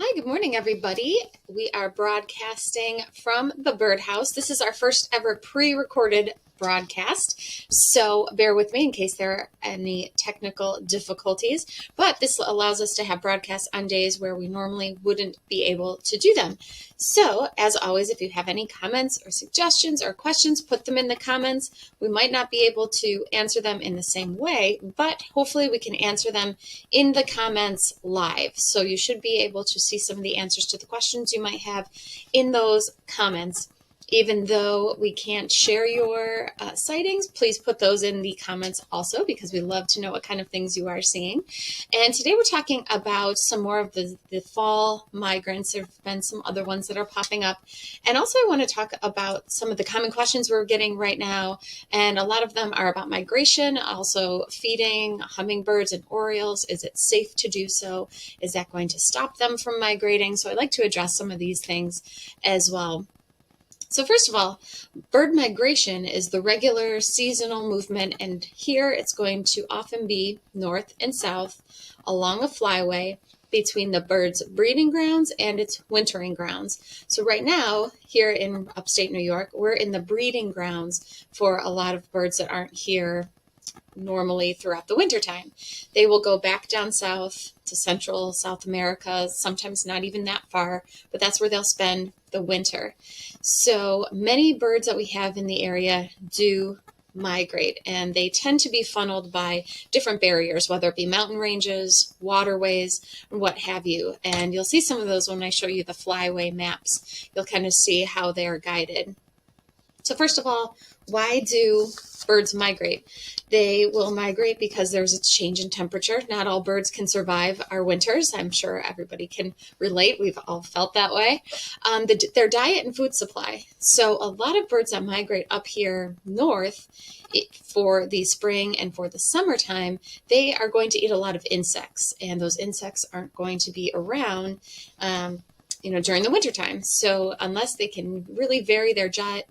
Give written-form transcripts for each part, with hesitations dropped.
Hi, good morning, everybody. We are broadcasting from the birdhouse. This is our first ever pre recorded broadcast, so bear with me in case there are any technical difficulties. But this allows us to have broadcasts on days where we normally wouldn't be able to do them. So, as always, if you have any comments or suggestions or questions, put them in the comments. We might not be able to answer them in the same way, but hopefully we can answer them in the comments live. So you should be able to see some of the answers to the questions you might have in those comments. Even though we can't share your sightings, please put those in the comments also, because we love to know what kind of things you are seeing. And today we're talking about some more of the fall migrants. There have been some other ones that are popping up. And also I want to talk about some of the common questions we're getting right now. And a lot of them are about migration, also feeding hummingbirds and orioles. Is it safe to do so? Is that going to stop them from migrating? So I'd like to address some of these things as well. So first of all, bird migration is the regular seasonal movement, and here it's going to often be north and south along a flyway between the bird's breeding grounds and its wintering grounds. So right now, here in upstate New York, we're in the breeding grounds for a lot of birds that aren't here normally throughout the wintertime. They will go back down south to Central South America, sometimes not even that far, but that's where they'll spend the winter. So many birds that we have in the area do migrate, and they tend to be funneled by different barriers, whether it be mountain ranges, waterways, and what have you. And you'll see some of those when I show you the flyway maps. You'll kind of see how they are guided. So first of all, why do birds migrate? They will migrate because there's a change in temperature. Not all birds can survive our winters. I'm sure everybody can relate. We've all felt that way. Their diet and food supply. So a lot of birds that migrate up here north for the spring and for the summertime, they are going to eat a lot of insects, and those insects aren't going to be around during the wintertime. So unless they can really vary their diet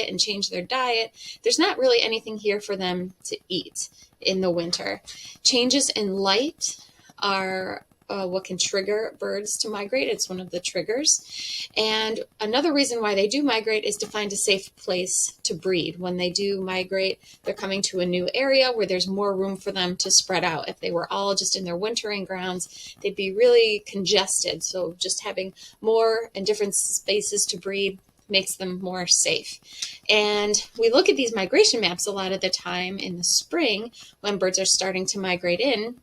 and change their diet, there's not really anything here for them to eat in the winter. Changes in light are what can trigger birds to migrate. It's one of the triggers. And another reason why they do migrate is to find a safe place to breed. When they do migrate, they're coming to a new area where there's more room for them to spread out. If they were all just in their wintering grounds, they'd be really congested. So just having more and different spaces to breed makes them more safe. And we look at these migration maps a lot of the time in the spring when birds are starting to migrate in.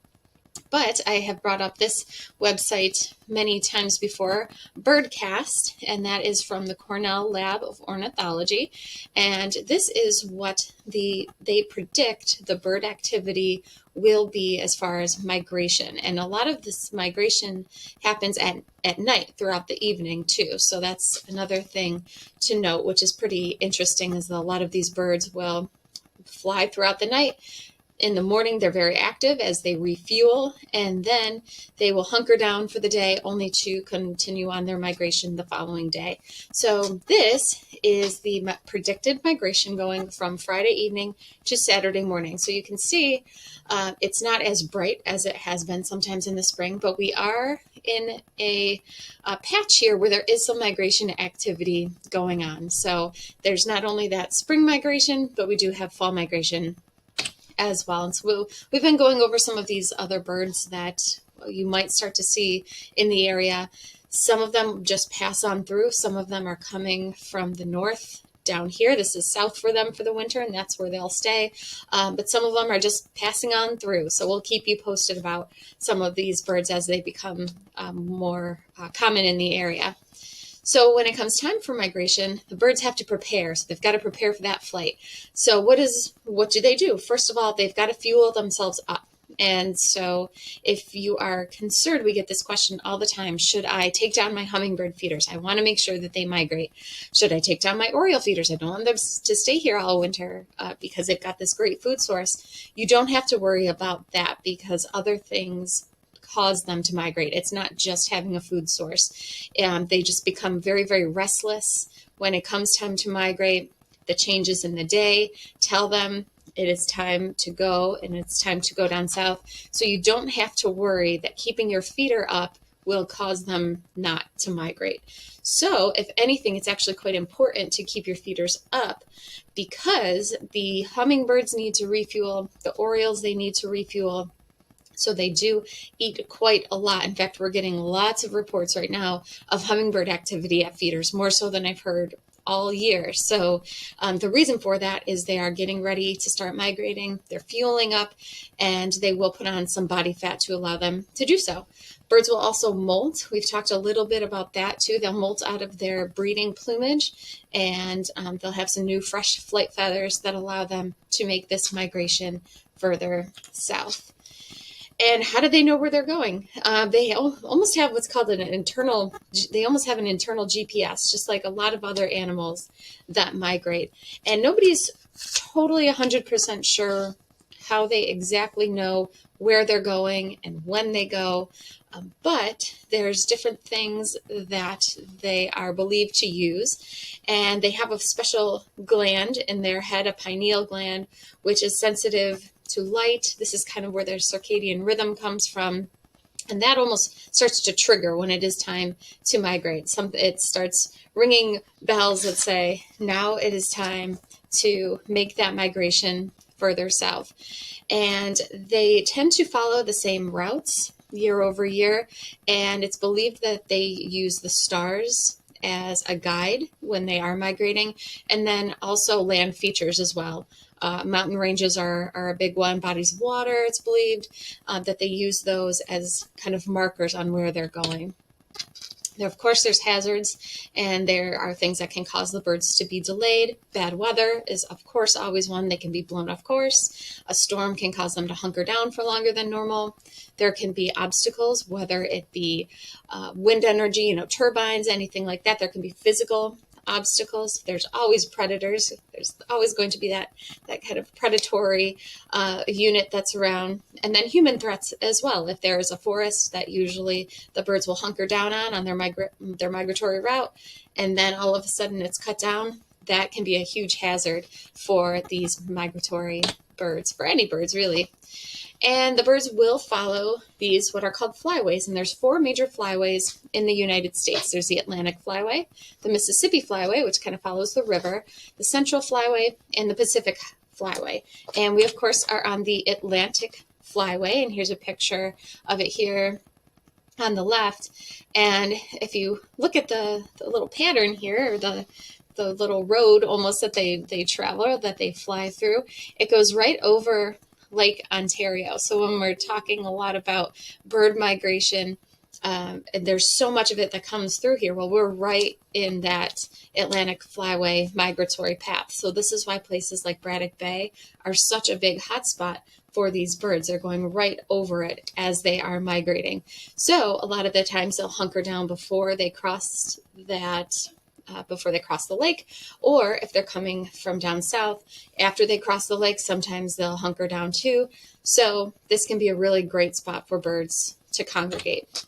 But I have brought up this website many times before, Rebroadcast, and that is from the Cornell Lab of Ornithology. And this is what they predict the bird activity will be as far as migration. And a lot of this migration happens at night throughout the evening too. So that's another thing to note, which is pretty interesting, is that a lot of these birds will fly throughout the night. In the morning, they're very active as they refuel, and then they will hunker down for the day only to continue on their migration the following day. So this is the predicted migration going from Friday evening to Saturday morning. So you can see it's not as bright as it has been sometimes in the spring, but we are in a patch here where there is some migration activity going on. So there's not only that spring migration, but we do have fall migration as well. And so we've been going over some of these other birds that you might start to see in the area. Some of them just pass on through. Some of them are coming from the north down here. This is south for them for the winter, and that's where they'll stay. But some of them are just passing on through. So we'll keep you posted about some of these birds as they become more common in the area. So when it comes time for migration, the birds have to prepare. So they've got to prepare for that flight. So what do they do? First of all, they've got to fuel themselves up. And so if you are concerned, we get this question all the time: should I take down my hummingbird feeders? I want to make sure that they migrate. Should I take down my oriole feeders? I don't want them to stay here all winter because they've got this great food source. You don't have to worry about that, because other things cause them to migrate. It's not just having a food source. They just become very, very restless when it comes time to migrate. The changes in the day tell them it is time to go, and it's time to go down south. So you don't have to worry that keeping your feeder up will cause them not to migrate. So if anything, it's actually quite important to keep your feeders up, because the hummingbirds need to refuel, the orioles, they need to refuel. So they do eat quite a lot. In fact, we're getting lots of reports right now of hummingbird activity at feeders, more so than I've heard all year. So the reason for that is they are getting ready to start migrating. They're fueling up, and they will put on some body fat to allow them to do so. Birds will also molt. We've talked a little bit about that too. They'll molt out of their breeding plumage, and they'll have some new fresh flight feathers that allow them to make this migration further south. And how do they know where they're going? They almost have what's called an internal GPS, just like a lot of other animals that migrate. And nobody's totally 100% sure how they exactly know where they're going and when they go. But there's different things that they are believed to use. And they have a special gland in their head, a pineal gland, which is sensitive to light. This is kind of where their circadian rhythm comes from. And that almost starts to trigger when it is time to migrate. It starts ringing bells that say, now it is time to make that migration further south. And they tend to follow the same routes year over year. And it's believed that they use the stars as a guide when they are migrating, and then also land features as well. Mountain ranges are a big one. Bodies of water, it's believed that they use those as kind of markers on where they're going. Now, of course, there's hazards, and there are things that can cause the birds to be delayed. Bad weather is, of course, always one. They can be blown off course. A storm can cause them to hunker down for longer than normal. There can be obstacles, whether it be wind energy, turbines, anything like that. There can be physical obstacles. There's always predators. There's always going to be that kind of predatory unit that's around. And then human threats as well. If there is a forest that usually the birds will hunker down on their migratory route, and then all of a sudden it's cut down, that can be a huge hazard for these migratory birds, for any birds really. And the birds will follow these, what are called flyways. And there's 4 major flyways in the United States. There's the Atlantic Flyway, the Mississippi Flyway, which kind of follows the river, the Central Flyway, and the Pacific Flyway. And we, of course, are on the Atlantic Flyway. And here's a picture of it here on the left. And if you look at the little pattern here, or the little road almost that they travel, that they fly through, it goes right over Lake Ontario. So when we're talking a lot about bird migration, and there's so much of it that comes through here, well, we're right in that Atlantic Flyway migratory path. So this is why places like Braddock Bay are such a big hotspot for these birds. They're going right over it as they are migrating. So a lot of the times they'll hunker down before they cross the lake, or if they're coming from down south, after they cross the lake, sometimes they'll hunker down too. So this can be a really great spot for birds to congregate.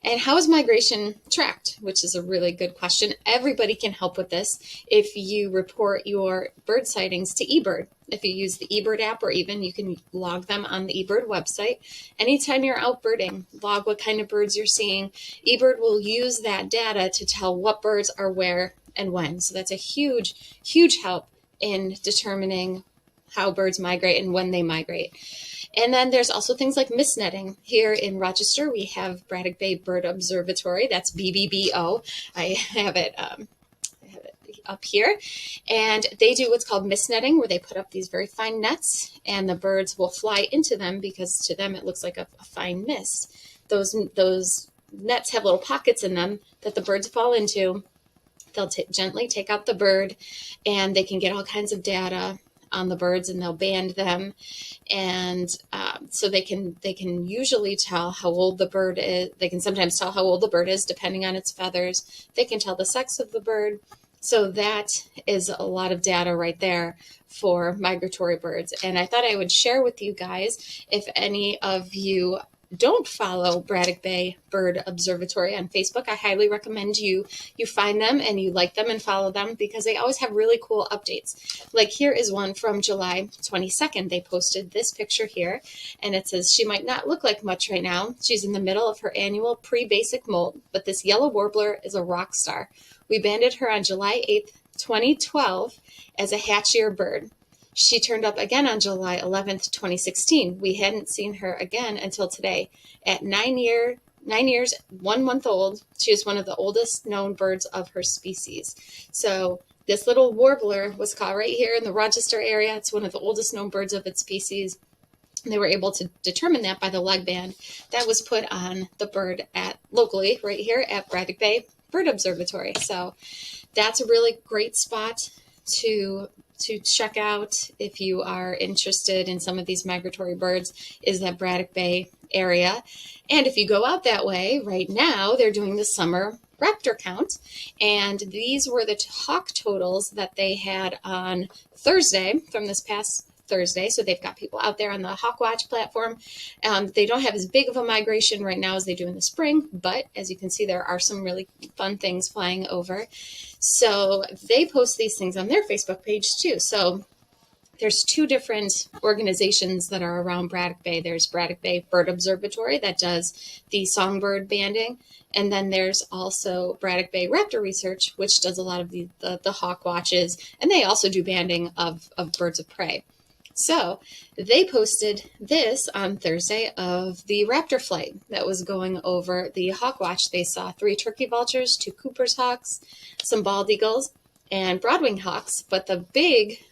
And how is migration tracked? Which is a really good question. Everybody can help with this if you report your bird sightings to eBird. If you use the eBird app, or even you can log them on the eBird website. Anytime you're out birding, log what kind of birds you're seeing. eBird will use that data to tell what birds are where and when. So that's a huge, huge help in determining how birds migrate and when they migrate. And then there's also things like mist netting. Here in Rochester, we have Braddock Bay Bird Observatory. That's BBBO. I have it up here. And they do what's called mist netting, where they put up these very fine nets, and the birds will fly into them because to them it looks like a fine mist. Those nets have little pockets in them that the birds fall into. They'll gently take out the bird, and they can get all kinds of data on the birds, and they'll band them, and so they can usually tell how old the bird is. They can sometimes tell how old the bird is depending on its feathers. They can tell the sex of the bird. So that is a lot of data right there for migratory birds. And I thought I would share with you guys, if any of you don't follow Braddock Bay Bird Observatory on Facebook, I highly recommend you find them and you like them and follow them, because they always have really cool updates. Like here is one from July 22nd. They posted this picture here, and it says, "She might not look like much right now. She's in the middle of her annual pre-basic molt, but this yellow warbler is a rock star. We banded her on July 8th, 2012 as a hatchier bird. She turned up again on July 11th, 2016. We hadn't seen her again until today. At 9 years, 1 month old, she is one of the oldest known birds of her species." So this little warbler was caught right here in the Rochester area. It's one of the oldest known birds of its species. And they were able to determine that by the leg band that was put on the bird locally right here at Braddock Bay Bird Observatory. So that's a really great spot to check out if you are interested in some of these migratory birds, is that Braddock Bay area. And if you go out that way right now, they're doing the summer raptor count, and these were the hawk totals that they had on Thursday, from this past Thursday. So they've got people out there on the Hawk Watch platform. They don't have as big of a migration right now as they do in the spring, but as you can see, there are some really fun things flying over. So they post these things on their Facebook page too. So there's two different organizations that are around Braddock Bay. There's Braddock Bay Bird Observatory that does the songbird banding. And then there's also Braddock Bay Raptor Research, which does a lot of the hawk watches. And they also do banding of birds of prey. So they posted this on Thursday of the raptor flight that was going over the hawk watch. They saw 3 turkey vultures, 2 Cooper's hawks, some bald eagles, and broadwing hawks. But the big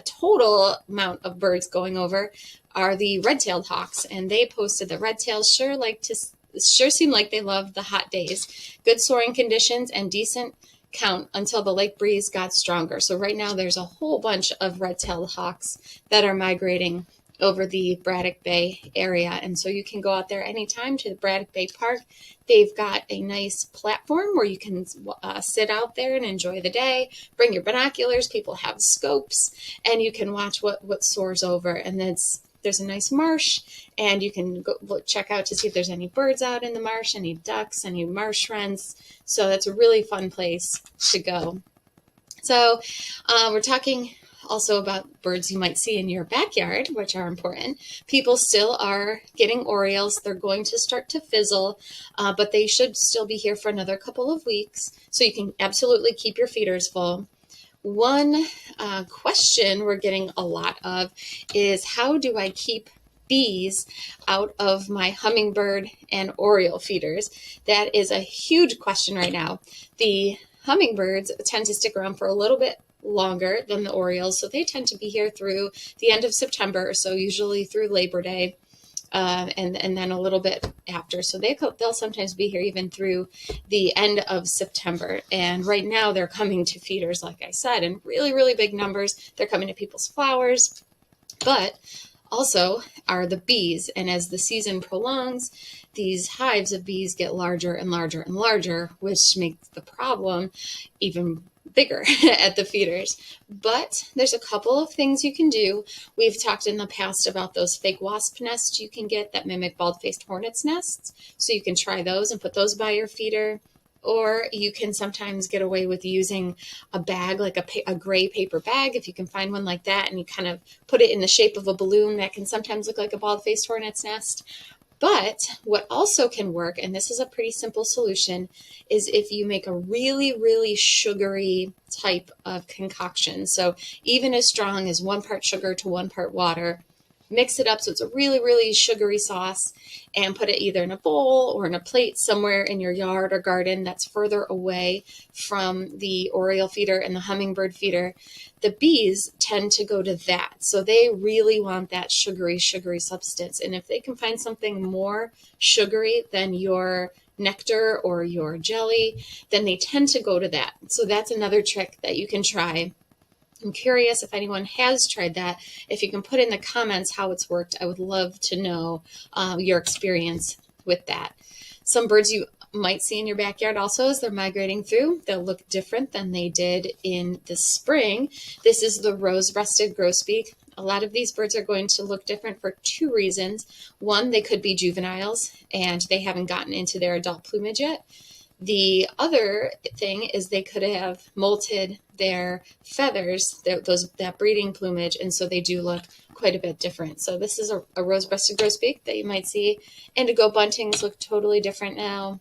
total amount of birds going over are the red-tailed hawks. And they posted the red-tails sure seem like they love the hot days, good soaring conditions, and decent count until the lake breeze got stronger. So right now there's a whole bunch of red-tailed hawks that are migrating over the Braddock Bay area. And so you can go out there anytime to the Braddock Bay Park. They've got a nice platform where you can sit out there and enjoy the day. Bring your binoculars. People have scopes, and you can watch what soars over. And there's a nice marsh, and you can go check out to see if there's any birds out in the marsh, any ducks, any marsh wrens. So that's a really fun place to go. So we're talking also about birds you might see in your backyard, which are important. People still are getting orioles. They're going to start to fizzle, but they should still be here for another couple of weeks. So you can absolutely keep your feeders full. One question we're getting a lot of is, how do I keep bees out of my hummingbird and oriole feeders? That is a huge question right now. The hummingbirds tend to stick around for a little bit longer than the orioles, so they tend to be here through the end of September, so usually through Labor Day, and then a little bit after. So they'll sometimes be here even through the end of September. And right now they're coming to feeders, like I said, in really, really big numbers. They're coming to people's flowers, but also are the bees. And as the season prolongs, these hives of bees get larger and larger and larger, which makes the problem even bigger at the feeders. But there's a couple of things you can do. We've talked in the past about those fake wasp nests you can get that mimic bald-faced hornets nests. So you can try those and put those by your feeder. Or you can sometimes get away with using a bag, like a gray paper bag, if you can find one like that, and you kind of put it in the shape of a balloon that can sometimes look like a bald-faced hornet's nest. But what also can work, and this is a pretty simple solution, is if you make a really, really sugary type of concoction. So even as strong as 1 part sugar to 1 part water, mix it up so it's a really, really sugary sauce, and put it either in a bowl or in a plate somewhere in your yard or garden that's further away from the oriole feeder and the hummingbird feeder. The bees tend to go to that. So they really want that sugary, sugary substance. And if they can find something more sugary than your nectar or your jelly, then they tend to go to that. So that's another trick that you can try. I'm curious if anyone has tried that. If you can put in the comments how it's worked, I would love to know your experience with that. Some birds you might see in your backyard also as they're migrating through, they'll look different than they did in the spring. This is the rose-breasted grosbeak. A lot of these birds are going to look different for two reasons. One, they could be juveniles and they haven't gotten into their adult plumage yet. The other thing is they could have molted their feathers, that breeding plumage, and so they do look quite a bit different. So this is a rose-breasted grosbeak that you might see. Indigo buntings look totally different now.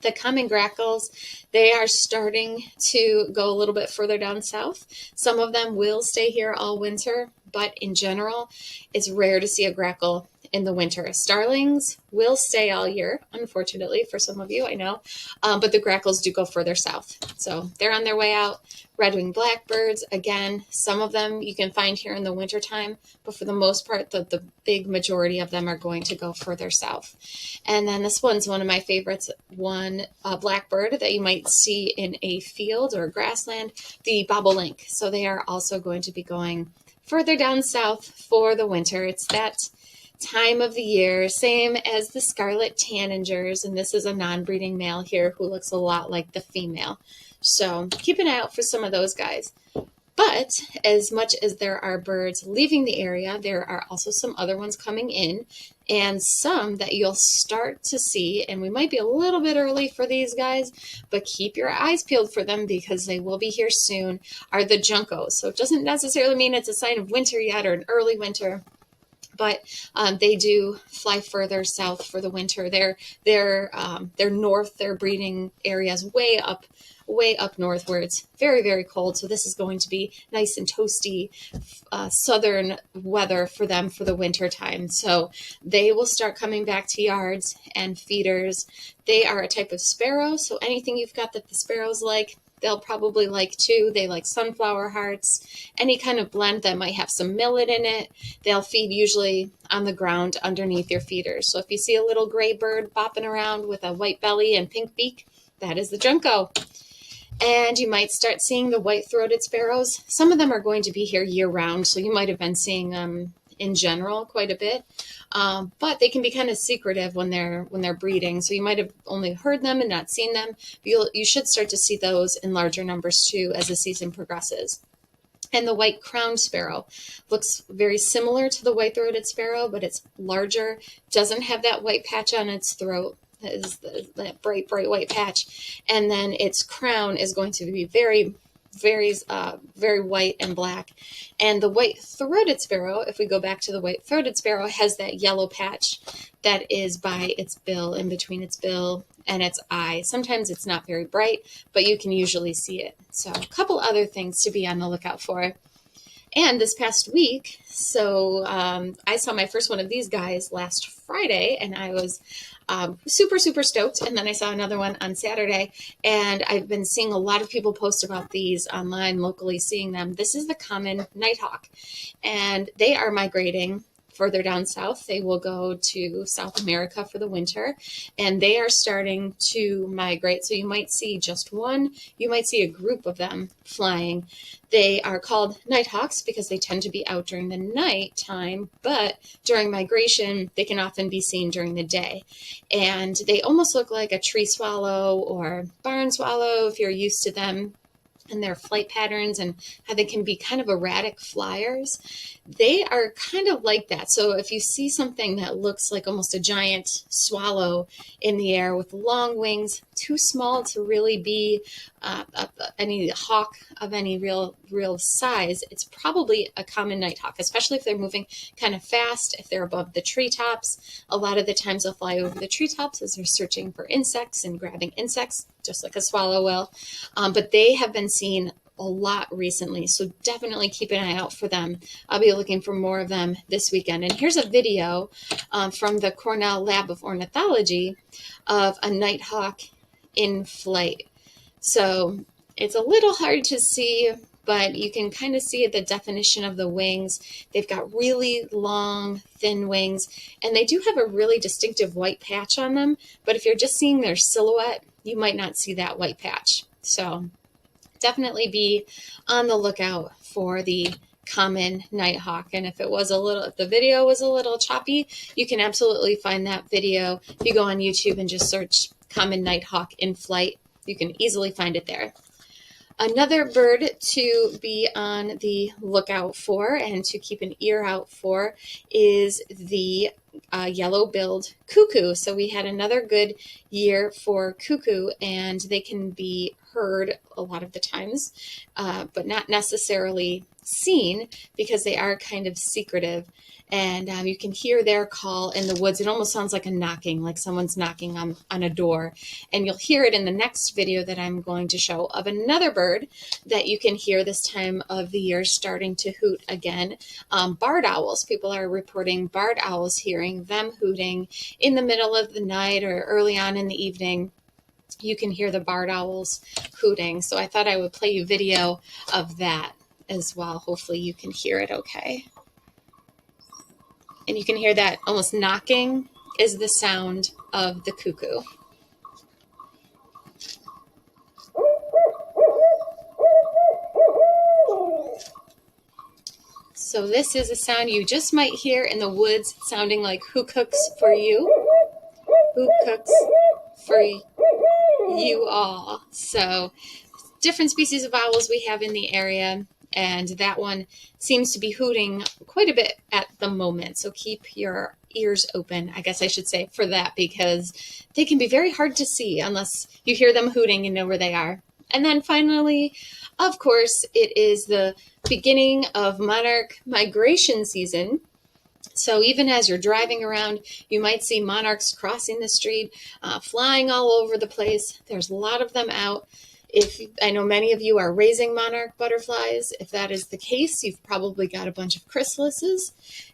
The common grackles, they are starting to go a little bit further down south. Some of them will stay here all winter, but in general, it's rare to see a grackle in the winter. Starlings will stay all year, unfortunately, for some of you, I know, but the grackles do go further south. So they're on their way out. Red-winged blackbirds, again, some of them you can find here in the wintertime, but for the most part, the big majority of them are going to go further south. And then this one's one of my favorites, one blackbird that you might see in a field or grassland, the bobolink. So they are also going to be going further down south for the winter. It's that time of the year, same as the scarlet tanagers, and this is a non-breeding male here who looks a lot like the female. So keep an eye out for some of those guys. But as much as there are birds leaving the area, there are also some other ones coming in, and some that you'll start to see, and we might be a little bit early for these guys, but keep your eyes peeled for them because they will be here soon, are the juncos. So it doesn't necessarily mean it's a sign of winter yet or an early winter, but they do fly further south for the winter. They're north, their breeding areas way up north where it's very, very cold. So this is going to be nice and toasty southern weather for them for the winter time. So they will start coming back to yards and feeders. They are a type of sparrow. So anything you've got that the sparrows like, they'll probably like too. They like sunflower hearts, any kind of blend that might have some millet in it. They'll feed usually on the ground underneath your feeders. So if you see a little gray bird bopping around with a white belly and pink beak, that is the junco. And you might start seeing the white-throated sparrows. Some of them are going to be here year-round, so you might have been seeing them in general quite a bit. But they can be kind of secretive when they're breeding, so you might have only heard them and not seen them. But you should start to see those in larger numbers too as the season progresses. And the white-crowned sparrow looks very similar to the white-throated sparrow, but it's larger, doesn't have that white patch on its throat. Is that bright white patch, and then its crown is going to be very white and black. And the white-throated sparrow, if we go back to the white-throated sparrow, has that yellow patch that is by its bill, in between its bill and its eye. Sometimes it's not very bright, but you can usually see it. So a couple other things to be on the lookout for. And this past week, so I saw my first one of these guys last Friday, and I was super stoked. And then I saw another one on Saturday, and I've been seeing a lot of people post about these online, locally seeing them. This is the common nighthawk, and they are migrating further down south. They will go to South America for the winter, and they are starting to migrate. So you might see just one, you might see a group of them flying. They are called nighthawks because they tend to be out during the night time, but during migration, they can often be seen during the day. And they almost look like a tree swallow or barn swallow if you're used to them and their flight patterns and how they can be kind of erratic flyers. They are kind of like that. So if you see something that looks like almost a giant swallow in the air with long wings, too small to really be any hawk of any real size, it's probably a common nighthawk, especially if they're moving kind of fast, if they're above the treetops. A lot of the times they'll fly over the treetops as they're searching for insects and grabbing insects, just like a swallow will. But they have been seen a lot recently, so definitely keep an eye out for them. I'll be looking for more of them this weekend. And here's a video from the Cornell Lab of Ornithology of a nighthawk in flight. So it's a little hard to see, but you can kind of see the definition of the wings. They've got really long, thin wings, and they do have a really distinctive white patch on them. But if you're just seeing their silhouette, you might not see that white patch. So definitely be on the lookout for the common nighthawk. And if the video was a little choppy, you can absolutely find that video. If you go on YouTube and just search common nighthawk in flight, you can easily find it there. Another bird to be on the lookout for and to keep an ear out for is the yellow-billed cuckoo. So we had another good year for cuckoo, and they can be heard a lot of the times, but not necessarily seen because they are kind of secretive. And you can hear their call in the woods. It almost sounds like a knocking, like someone's knocking on a door. And you'll hear it in the next video that I'm going to show of another bird that you can hear this time of the year starting to hoot again. Barred owls. People are reporting barred owls, hearing them hooting in the middle of the night or early on in the evening. You can hear the barred owls hooting. So I thought I would play you video of that as well. Hopefully you can hear it okay. And you can hear that almost knocking is the sound of the cuckoo. So this is a sound you just might hear in the woods, sounding like who cooks for you? Who cooks for you all? So different species of owls we have in the area, and that one seems to be hooting quite a bit at the moment. So keep your ears open, I guess I should say, for that, because they can be very hard to see unless you hear them hooting and know where they are. And then finally, of course, it is the beginning of monarch migration season. So even as you're driving around, you might see monarchs crossing the street, flying all over the place. There's a lot of them out. I know many of you are raising monarch butterflies. If that is the case, you've probably got a bunch of chrysalises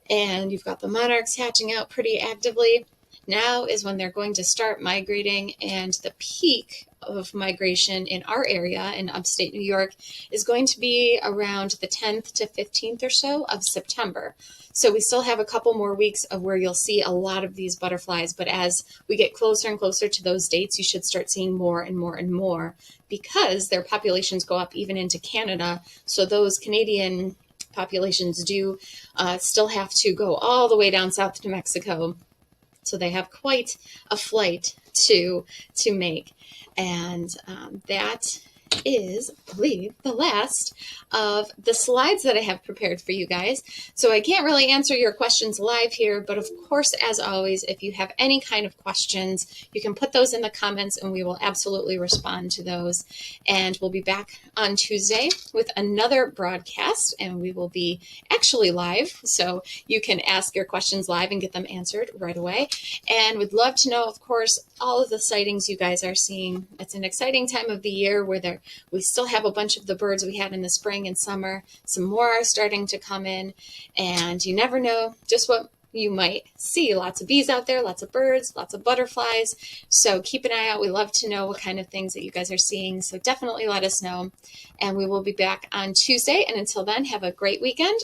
and you've got the monarchs hatching out pretty actively. Now is when they're going to start migrating, and the peak of migration in our area in upstate New York is going to be around the 10th to 15th or so of September. So we still have a couple more weeks of where you'll see a lot of these butterflies, but as we get closer and closer to those dates, you should start seeing more and more and more because their populations go up even into Canada. So those Canadian populations do still have to go all the way down south to Mexico. So they have quite a flight to make. And that is, I believe, the last of the slides that I have prepared for you guys. So I can't really answer your questions live here, but of course, as always, if you have any kind of questions, you can put those in the comments and we will absolutely respond to those. And we'll be back on Tuesday with another broadcast, and we will be actually live, so you can ask your questions live and get them answered right away. And we'd love to know, of course, all of the sightings you guys are seeing. It's an exciting time of the year where we still have a bunch of the birds we had in the spring and summer. Some more are starting to come in, and you never know just what you might see. Lots of bees out there, lots of birds, lots of butterflies. So keep an eye out. We love to know what kind of things that you guys are seeing. So definitely let us know. And we will be back on Tuesday. And until then, have a great weekend.